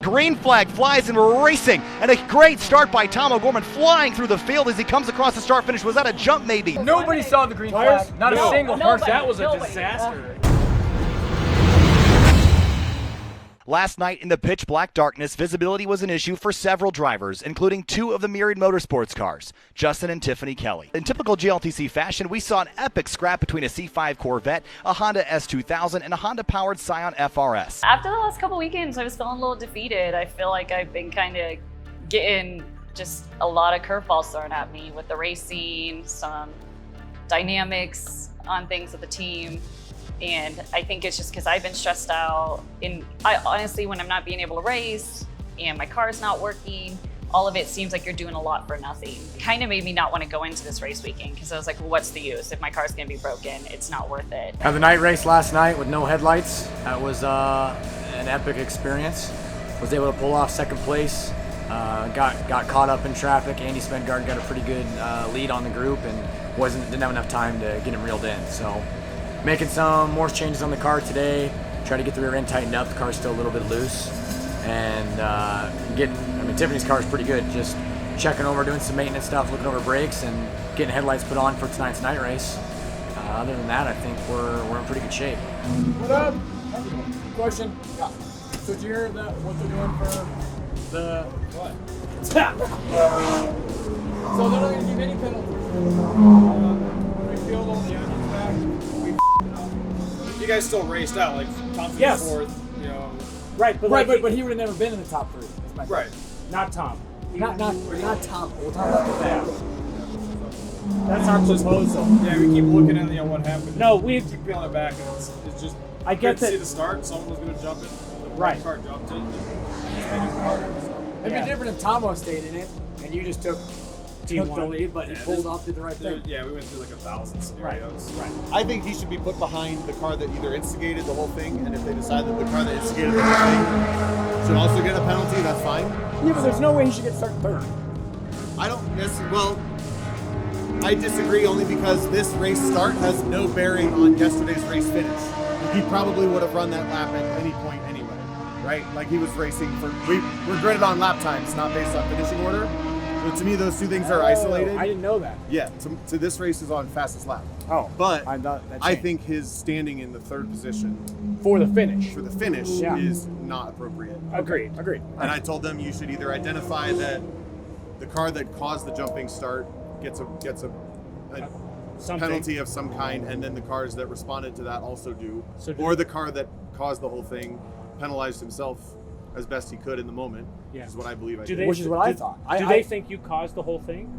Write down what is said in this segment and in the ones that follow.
Green flag flies and we're racing, and a great start by Tom O'Gorman flying through the field as he comes across the start finish. Was that a jump maybe? Nobody saw the green flag, not a single person. That was a disaster. Last night in the pitch black darkness, visibility was an issue for several drivers, including two of the Myriad Motorsports cars, Justin and Tiffany Kelly. In typical GLTC fashion, we saw an epic scrap between a C5 Corvette, a Honda S2000, and a Honda-powered Scion FRS. After the last couple weekends, I was feeling a little defeated. I feel like I've been kind of getting just a lot of curveballs thrown at me with the racing, some dynamics on things with the team. And I think it's just because I've been stressed out. And I honestly, when I'm not being able to race and my car's not working, all of it seems like you're doing a lot for nothing. It kind of made me not want to go into this race weekend because I was like, well, what's the use? If my car's going to be broken, it's not worth it. Had the night race last night with no headlights. That was an epic experience. Was able to pull off second place. Got caught up in traffic. Andy Spengard got a pretty good lead on the group and didn't have enough time to get him reeled in. So making some more changes on the car today. Try to get the rear end tightened up. The car's still a little bit loose. And Tiffany's car is pretty good. Just checking over, doing some maintenance stuff, looking over brakes, and getting headlights put on for tonight's night race. Other than that, I think we're in pretty good shape. What up? Question. Yeah. So did you hear what they're doing for the what? So they're not going to give any penalties. When we peeled all the onions back, we it up. You guys still raced out, like Tom Yes. fourth, you know. Right, but but he would have never been in the top three. That's my Right. not Tom. Not Tom. We'll talk about the back. That's our proposal. Yeah, we keep looking at what happened. No, we keep peeling it back, and it's just. I get to see that. the start. Someone was going to jump it. The Right. car jumped it. Just make it harder. So. It'd be different if Tomo stayed in it and you just took the lead, but he pulled off, did the right thing. Yeah, we went through like 1,000 scenarios. Right. I think he should be put behind the car that either instigated the whole thing, and if they decide that the car that instigated the whole thing should also get a penalty, that's fine. Yeah, but there's no way he should get stuck third. I don't necessarily, well, I disagree only because this race start has no bearing on yesterday's race finish. He probably would have run that lap at any point anyway, right? Like he was racing we're graded on lap times, not based on finishing order. So to me, those two things are isolated. I didn't know that. Yeah, so this race is on fastest lap. Oh, but I think his standing in the third position for the finish is not appropriate. Agreed. And I told them you should either identify that the car that caused the jumping start gets a penalty of some kind, and then the cars that responded to that also do. Or the car that caused the whole thing penalized himself as best he could in the moment, which is what I believe I did. Which is what I thought. Do they think you caused the whole thing?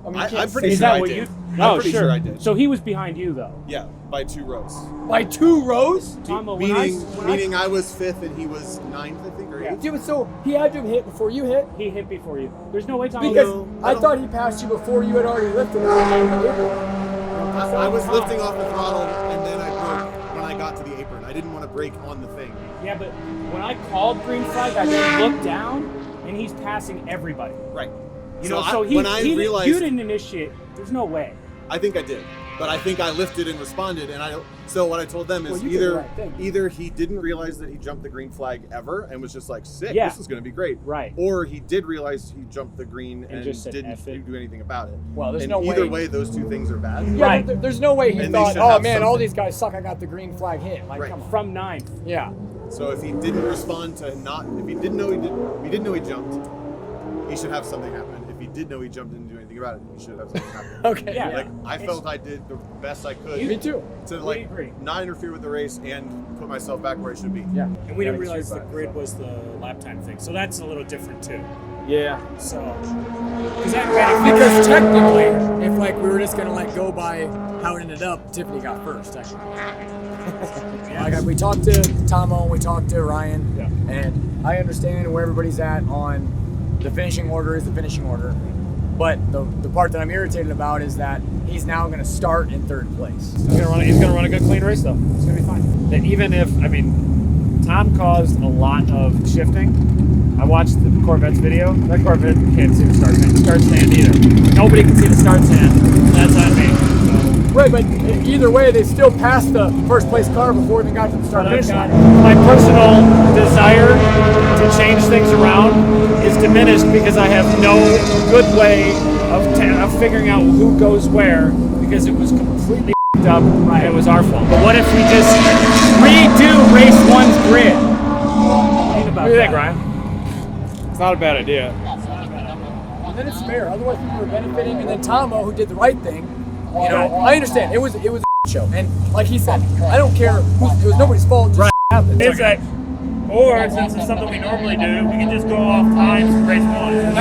I mean, I'm pretty Is sure that I what did. you? I'm No, pretty sure I did. So he was behind you, though. Yeah, by 2 rows. By 2 rows? Tom, Meaning I was 5th and he was 9th, I think, or 8th. Yeah, so he had to have hit before you hit? He hit before you. There's no way Tom. Because I thought he passed you before you had already lifted. I was lifting off the throttle and then I broke when I got to the apron. I didn't want to brake on the thing. Yeah, but when I called green flag, I just looked down and he's passing everybody. Right. You know, realized, you didn't initiate. There's no way. I think I did, but I think I lifted and responded, and so what I told them is either he didn't realize that he jumped the green flag ever and was just like, sick, this is going to be great, right? Or he did realize he jumped the green and just didn't do anything about it. Well, there's either way, those two things are bad. Yeah, right. But there's no way he And thought, oh man, all these guys suck. I got the green flag hit. Like, come on. From 9th. Yeah. So if he didn't respond to if he didn't know he jumped, he should have something happen. If he did know he jumped and didn't do anything about it, he should have something happen. Okay. Yeah. Like I felt I did the best I could. Me too. To not interfere with the race and put myself back where I should be. Yeah. And we didn't realize the grid was the lap time thing, so that's a little different too. Yeah. So because technically, if like we were just gonna go by how it ended up, Tiffany got first. Like we talked to Tomo, we talked to Ryan, and I understand where everybody's at on the finishing order is the finishing order. But the part that I'm irritated about is that he's now going to start in 3rd place. He's gonna run a good clean race though. It's gonna be fine. And even if Tom caused a lot of shifting. I watched the Corvette's video. That Corvette can't see the start stand either. Nobody can see the start stand. That's on me. So Right, but either way, they still passed the first place car before they got to the start finish line. My personal desire to change things around is diminished because I have no good way of figuring out who goes where, because it was completely up. Right. It was our fault. But what if we just redo race 1's grid? What do you think, Ryan? It's not a bad idea. And then it's fair. Otherwise, people are benefiting. And then Tomo, who did the right thing, you know, I understand. It was a show. And like he said, I don't care. It was nobody's fault. It just happened. Or since it's something we normally do, we can just go off times and race 1.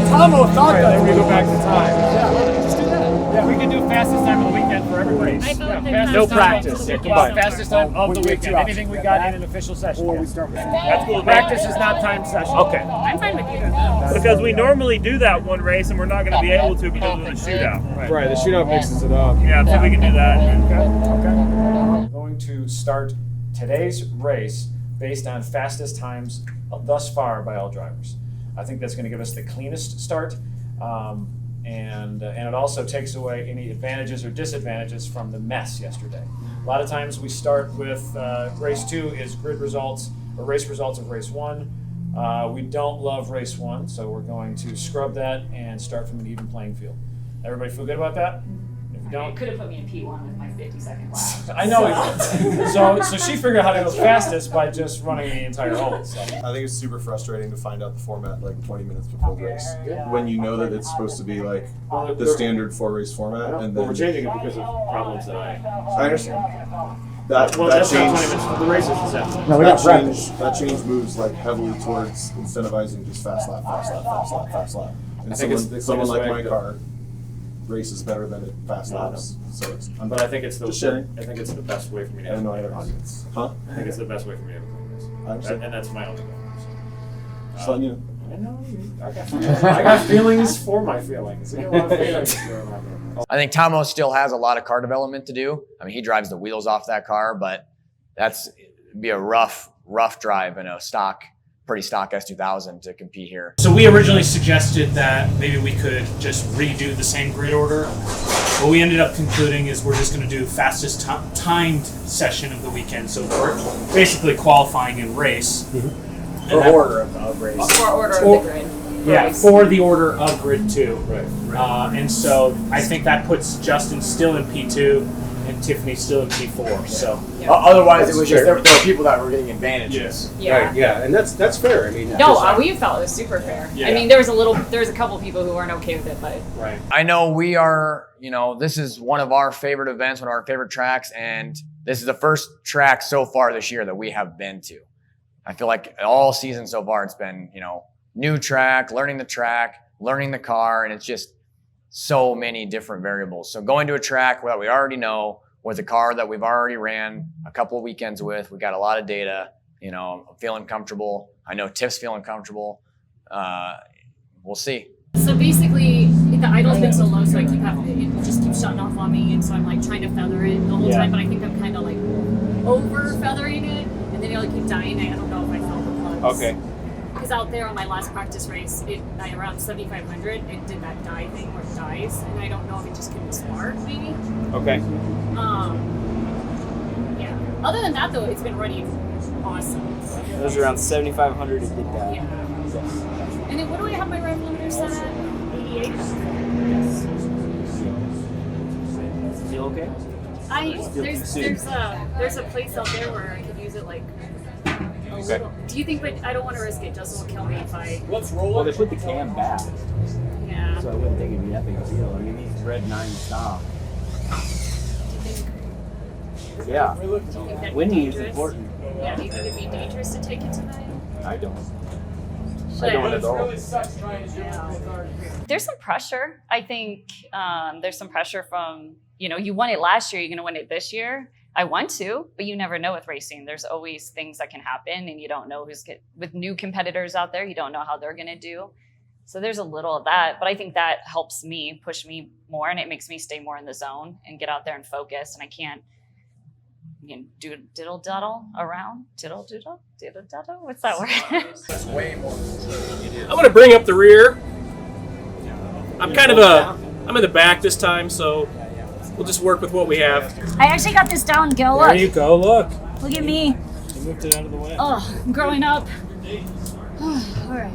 Tomo thought that. We go back to time. Yeah, just do that. Yeah. We can do fastest time of the weekend for every race. No practice. Fastest time of the weekend. Anything we got in an official session. That's cool. Practice is not time session. Okay. I'm fine with either. Because we normally do that one race and we're not going to be able to because of the shootout. Right, the shootout mixes it up. Yeah, so we can do that. Okay. We're going to start today's race based on fastest times thus far by all drivers. I think that's going to give us the cleanest start, and it also takes away any advantages or disadvantages from the mess yesterday. A lot of times we start with race 2 is grid results or race results of race 1. We don't love race 1, so we're going to scrub that and start from an even playing field. Everybody feel good about that? If you don't, It could have put me in P1 with my 50-second lap. I know it did. So she figured out how to go fastest by just running the entire hole. So. I think it's super frustrating to find out the format like 20 minutes before the race. When you know that it's supposed to be like the standard 4-race format, and then We're changing it because of problems that I understand. That that's not 20 change, minutes for the races this afternoon. No, we got practice. that change moves like heavily towards incentivizing just fast lap, fast lap, fast lap, fast lap. And I think it's the someone like cleanest my way. car races better than it fast laps. So it's, But I think it's Just sharing. the best way for me to I have don't know a either. clean race. Huh? I think it's the best way for me to have a clean race. I understand. And that's my only goal. Just letting you know. I know. I got feelings for my feelings. I got a lot of feelings for my feelings. I think Tomo still has a lot of car development to do. I mean, he drives the wheels off that car, but it'd be a rough drive in a pretty stock S2000 to compete here. So we originally suggested that maybe we could just redo the same grid order. What we ended up concluding is we're just going to do fastest timed session of the weekend. So we're basically qualifying and race. Or order of race. Or order of the grid. Yeah, for the order of grid 2. Right. And so I think that puts Justin still in P2 and Tiffany still in P4. So Otherwise, it was just there were people that were getting advantages. Yeah. Right, yeah, and that's fair. I mean, No, we felt it was super fair. Yeah. I mean, there was a couple people who weren't okay with it, but right. I know we are, this is one of our favorite events, one of our favorite tracks, and this is the first track so far this year that we have been to. I feel like all season so far it's been, new track, learning the car, and it's just so many different variables. So going to a track that we already know with a car that we've already ran a couple of weekends with, we got a lot of data, I'm feeling comfortable. I know Tiff's feeling comfortable. We'll see. so basically the idle's been so low, so I keep having it just keeps shutting off on me, and so I'm like trying to feather it the whole time, but I think I'm kind of like over feathering it, and then it'll keep dying. I don't know if I felt the plugs. Okay. Because out there on my last practice race, I around 7,500, it did that die thing where it dies, and I don't know if it just couldn't be smart, maybe. Okay. Yeah. Other than that, though, it's been running awesome. It was around 7,500 it did that. Yeah. And then what do I have my rev limiter set at? 88. Feel okay? There's a place out there where I could use it like. Okay. Do you think? But I don't want to risk it. Justin will kill me if I. Well, they put the cam back, Yeah. so I wouldn't think it'd be that big a deal. I mean, these red 9 stop. Yeah. Do you think that'd be Winning is dangerous? important. Yeah. Do you think it'd be dangerous to take it tonight? I don't. But I don't at all. Yeah. There's some pressure. I think there's some pressure from, you won it last year, you're going to win it this year. I want to, but you never know with racing. There's always things that can happen, and you don't know with new competitors out there, you don't know how they're going to do. So there's a little of that, but I think that helps me push me more, and it makes me stay more in the zone and get out there and focus. And I can't, do diddle-daddle around. Diddle-doodle? Diddle-daddle? What's that word? That's way more. I'm going to bring up the rear. I'm in the back this time, so we'll just work with what we have. I actually got this down, Gil. There you go. Look. Look at me. You moved it out of the way. Oh, I'm growing up. All right.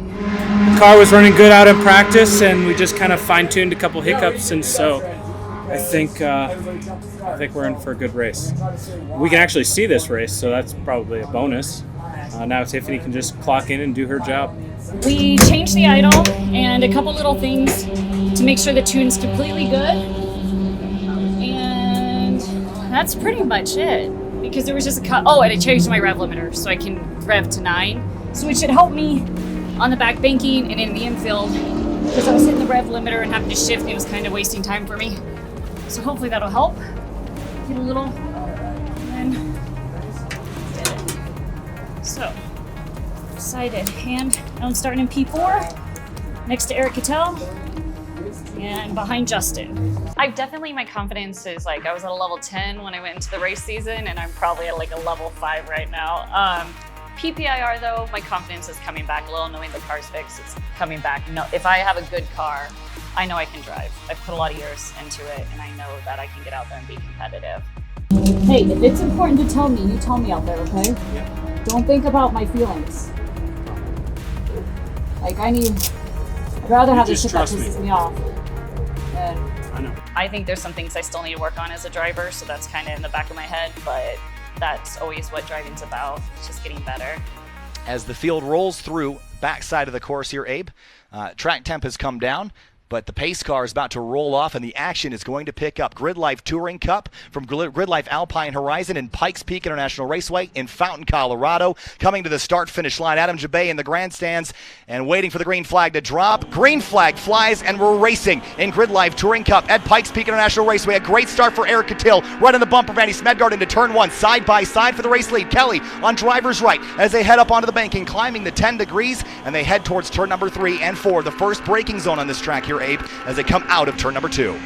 The car was running good out in practice, and we just kind of fine-tuned a couple hiccups, and so I think we're in for a good race. We can actually see this race, so that's probably a bonus. Now Tiffany can just clock in and do her job. We changed the idle and a couple little things to make sure the tune's completely good. And that's pretty much it. Because there was just a cut. Oh, and I changed my rev limiter so I can rev to 9. So it should help me on the back banking and in the infield. Because I was hitting the rev limiter and having to shift, and it was kind of wasting time for me. So hopefully that'll help. Get a little, and then did it. So, excited. And I'm starting in P4, next to Eric Cattell, and behind Justin. My confidence is like, I was at a level 10 when I went into the race season, and I'm probably at like a level 5 right now. PPIR though, my confidence is coming back a little, knowing the car's fixed, it's coming back. No, if I have a good car, I know I can drive. I've put a lot of years into it, and I know that I can get out there and be competitive. Hey, if it's important to tell me, you tell me out there, okay? Yeah. Don't think about my feelings. Like, I'd rather have the shit that pisses me off. And I know. I think there's some things I still need to work on as a driver, so that's kind of in the back of my head, but that's always what driving's about. It's just getting better. As the field rolls through backside of the course here, Abe, track temp has come down, but the pace car is about to roll off, and the action is going to pick up. Gridlife Touring Cup from Gridlife Alpine Horizon in Pikes Peak International Raceway in Fountain, Colorado. Coming to the start-finish line, Adam Jabaay in the grandstands and waiting for the green flag to drop. Green flag flies, and we're racing in Gridlife Touring Cup at Pikes Peak International Raceway. A great start for Eric Cattell, right in the bumper of Andy Smedgard into turn 1, side by side for the race lead. Kelly on driver's right as they head up onto the banking, climbing the 10 degrees, and they head towards turn number 3 and 4, the first braking zone on this track here, Abe, as they come out of turn number 2.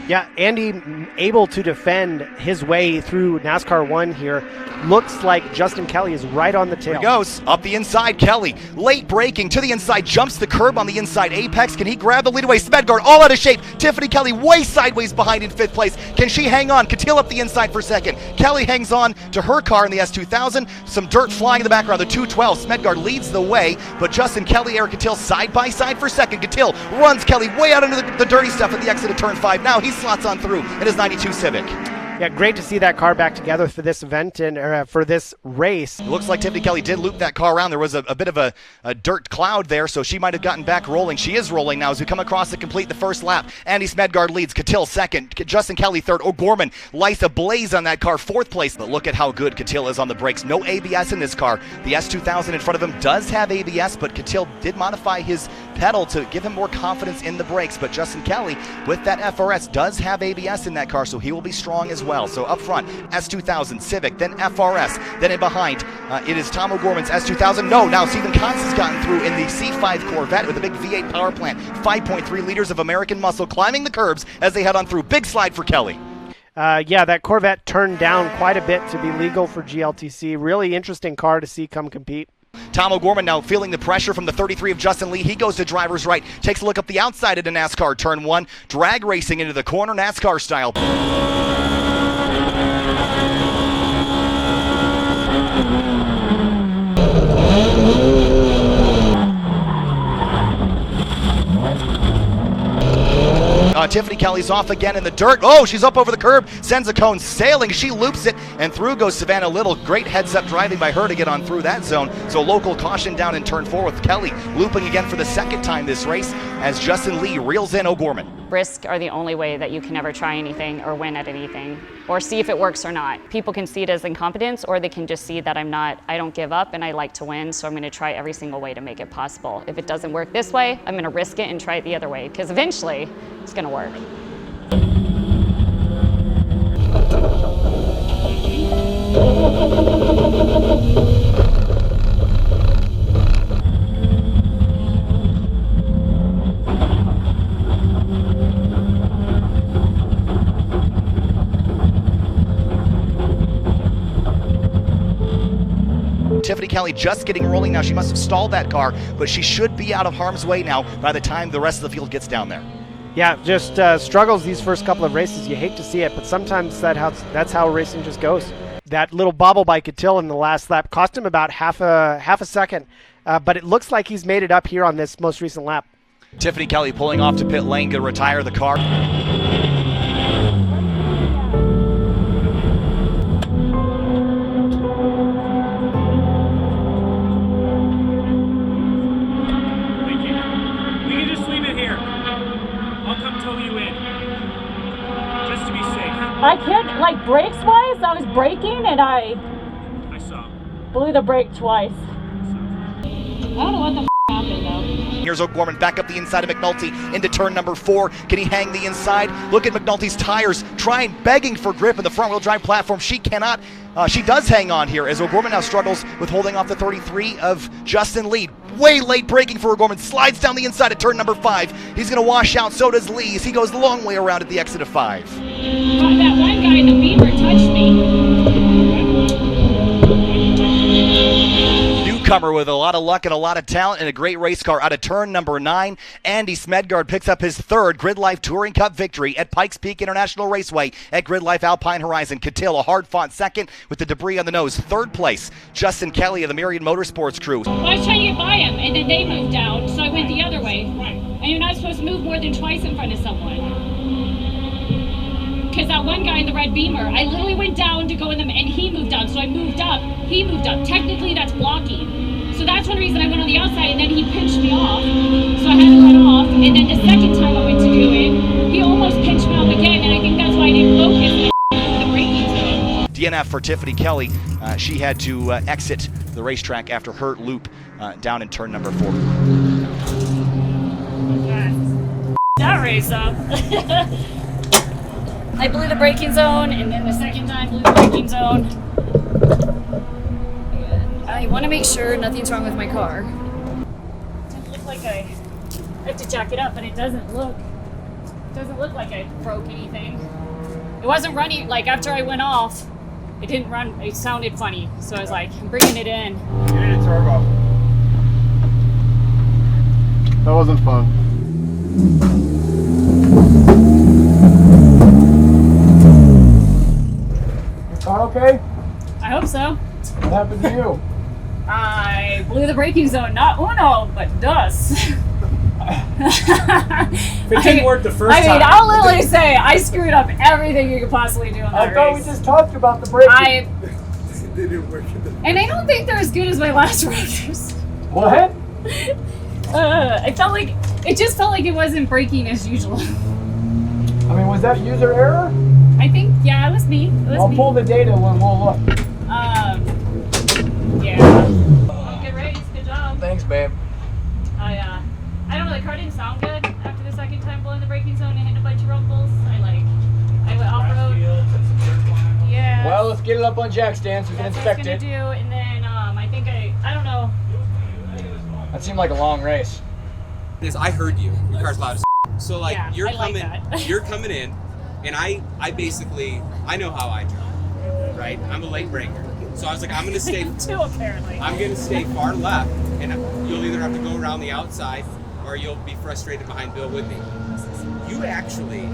Yeah, Andy able to defend his way through NASCAR 1 here. Looks like Justin Kelly is right on the tail. Here he goes, up the inside, Kelly. Late braking to the inside, jumps the curb on the inside apex. Can he grab the lead away? Smedgard all out of shape. Tiffany Kelly way sideways behind in 5th place. Can she hang on? Cattell up the inside for 2nd. Kelly hangs on to her car in the S2000. Some dirt flying in the background, the 212. Smedgard leads the way, but Justin Kelly, Eric Cattell side by side for 2nd. Cattell runs Kelly way out into the dirty stuff at the exit of turn 5. Now he slots on through in his 92 Civic. Yeah, great to see that car back together for this event and for this race. It looks like Tiffany Kelly did loop that car around. There was a bit of a dirt cloud there, so she might have gotten back rolling. She is rolling now as we come across to complete the first lap. Andy Smedgard leads, Cattell 2nd, Justin Kelly 3rd, O'Gorman lights a blaze on that car, 4th place. But look at how good Cattell is on the brakes. No ABS in this car. The S2000 in front of him does have ABS, but Cattell did modify his pedal to give him more confidence in the brakes. But Justin Kelly, with that FRS, does have ABS in that car, so he will be strong as well. So up front, S2000, Civic, then FRS, then in behind, it is Tom O'Gorman's S2000. No, now Stephen Const's has gotten through in the C5 Corvette with a big V8 power plant, 5.3 liters of American muscle, climbing the curbs as they head on through. Big slide for Kelly. Yeah, that Corvette turned down quite a bit to be legal for GLTC. Really interesting car to see come compete. Tom O'Gorman now feeling the pressure from the 33 of Justin Lee. He goes to driver's right, takes a look up the outside into NASCAR turn 1, drag racing into the corner NASCAR style. Tiffany Kelly's off again in the dirt. Oh, she's up over the curb, sends a cone sailing. She loops it, and through goes Savannah Little. Great heads-up driving by her to get on through that zone. So local caution down in turn 4 with Kelly looping again for the 2nd time this race as Justin Lee reels in O'Gorman. Risk are the only way that you can ever try anything or win at anything or see if it works or not. People can see it as incompetence, or they can just see that I don't give up and I like to win, so I'm going to try every single way to make it possible. If it doesn't work this way, I'm going to risk it and try it the other way, because eventually it's going to work. Tiffany Kelly just getting rolling now. She must have stalled that car, but she should be out of harm's way now by the time the rest of the field gets down there. Yeah, just struggles these first couple of races. You hate to see it, but sometimes that's how racing just goes. That little bobble by Cattell in the last lap cost him about half a second, but it looks like he's made it up here on this most recent lap. Tiffany Kelly pulling off to pit lane to retire the car. I can't, like, brakes-wise, I was braking and I saw. blew the brake twice. I don't know what the happened, though. Here's O'Gorman back up the inside of McNulty into turn number 4. Can he hang the inside? Look at McNulty's tires, begging for grip in the front-wheel drive platform. She cannot. She does hang on here as O'Gorman now struggles with holding off the 33 of Justin Lee. Way late braking for O'Gorman. Slides down the inside at turn number 5. He's going to wash out. So does Lee as he goes the long way around at the exit of 5. That one guy in the Beamer touched me. Newcomer with a lot of luck and a lot of talent and a great race car out of turn number 9. Andy Smedgard picks up his 3rd Gridlife Touring Cup victory at Pikes Peak International Raceway at Gridlife Alpine Horizon. Cattell, a hard-fought 2nd with the debris on the nose. 3rd place, Justin Kelly of the Myriad Motorsports crew. I was trying to get by him, and then they moved down, so I went the other way. And you're not supposed to move more than twice in front of someone. Because that one guy in the red Beamer, I literally went down to go in them, and he moved down, so I moved up. He moved up. Technically, that's blocking. So that's one reason I went on the outside, and then he pinched me off. So I had to let off, and then the second time I went to do it, he almost pinched me off again, and I think that's why I didn't focus on the braking zone. DNF for Tiffany Kelly. She had to exit the racetrack after her loop down in turn number 4. That race up. I blew the braking zone, and then the second time blew the braking zone. I want to make sure nothing's wrong with my car. It doesn't look like I have to jack it up, but it doesn't look like I broke anything. It wasn't running, like after I went off, it didn't run, it sounded funny. So I was like, I'm bringing it in. You need a turbo. That wasn't fun. Your car okay? I hope so. What happened to you? I blew the braking zone, not uno, but dos. If it didn't work the first time. I mean, I'll literally say I screwed up everything you could possibly do in that I thought race. we just talked about the braking. They didn't work. And I don't think they're as good as my last race. What? I felt like it just felt like it wasn't braking as usual. I mean, was that user error? I think, yeah, it was me. I'll pull the data when we'll look. Yeah. Good race, good job. Thanks, babe. I don't know, the car didn't sound good after the second time blowing the braking zone and hitting a bunch of rumbles. I went off-road. Yeah. Well, let's get it up on jack stand so we can inspect That's what I it. was gonna do, and then I think I don't know. That seemed like a long race. I heard you. Your car's loud as so like Yeah, you're I like coming that. you're coming in and I basically I know how I drive, right? I'm a late breaker. So I was like, I'm gonna stay Two apparently. I'm gonna stay far left and you'll either have to go around the outside or you'll be frustrated behind Bill with me. You actually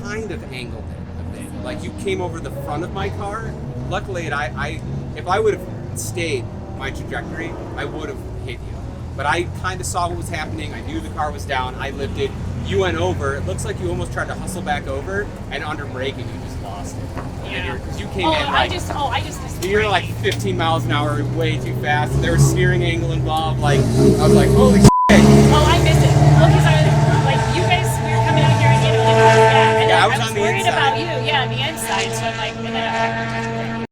kind of angled it a bit. Like you came over the front of my car. Luckily I if I would have stayed my trajectory, I would have hit you. But I kind of saw what was happening. I knew the car was down. I lifted. You went over. It looks like you almost tried to hustle back over, and under braking, you just lost it. Yeah. Because you came in I like just you're like 15 miles an hour, way too fast. There was steering angle involved. Like I was like, holy shit. Oh, I missed it. Well, because I was like, you guys, we were coming out here and you know, and Yeah, I was I was on the worried inside. about you. Yeah, on the inside. So I'm like, and then